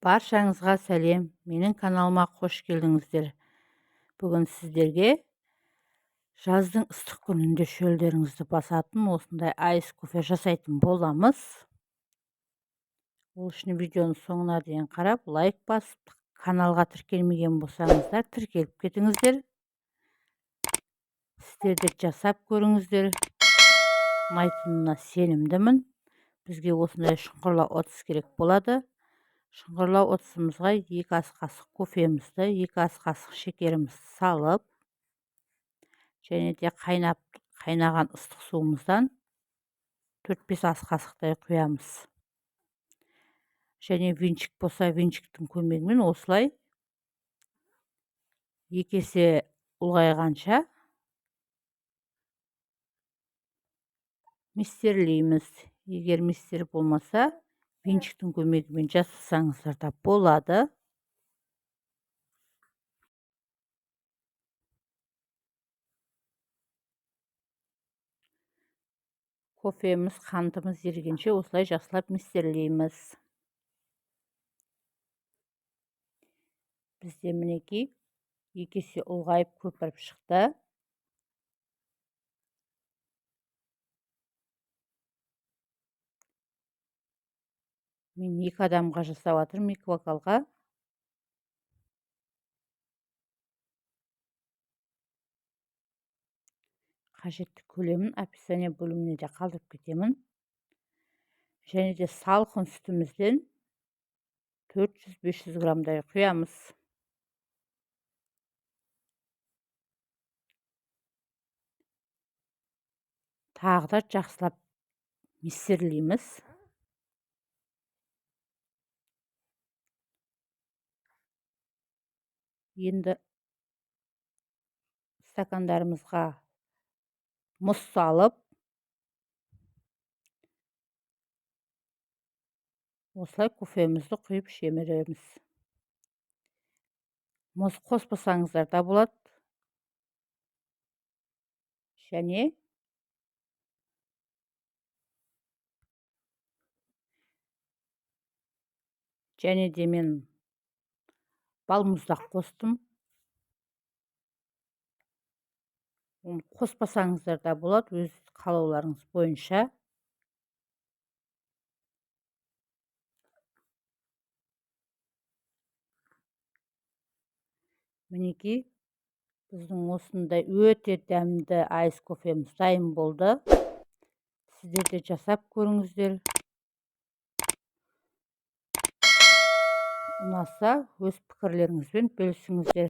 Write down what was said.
Баршаңызға сәлем, менің каналыма қош келдіңіздер. Бүгін сіздерге жаздың ыстық күнінде шөлдеріңізді басатын осындай айс кофе жасайтын боламыз. Ол үшін видеоны соңына дейін қарап, лайк басып, каналға тіркелмеген болсаңыздар, тіркеліп кетіңіздер. Сіздер де жасап көріңіздер. Ұнайтынына сенімдімін. Бізге осындай шұңқырлау отыз керек болады. Шұңғырлау отызымызға 2 ас қасық кофемізді, 2 ас қасық шекерімізді салып, және де қайнаған ыстық суымыздан 4-5 ас қасықтай құямыз. Және венчик болса, венчиктің көмегімен осылай 2 есе ұлғайғанша мистерлейміз. Егер мистер болмаса, венчиктің көмегімен жасасаңыздар да болады. Кофеміз, қантымыз ерігенше осылай жақсылап мистерлейміз. Бізде мінекей 2 есе ұлғайып көпіріп шықты. Мен 2 адамға жасап жатырмын, 2 бокалға. Қажетті көлемін описание бөліміне де қалдырып кетемін. Және де салқын сүтімізден 400-500 граммдай құямыз. Тағы да жақсылап мистерлейміз. Енді стакандарымызға мұз салып, осылай кофемізді құйып ішеміз. Мұз қоспасаңыздар да болады. Және де мен балмұздақ қостым. Оны қоспасаңыздар да болады, өз қалауларыңыз бойынша. Мінекей, біздің осындай өте дәмді айс кофеміз дайын болды. Сіздер де жасап көріңіздер. Ұнаса, өз пікірлеріңізбен бөлісіңіздер.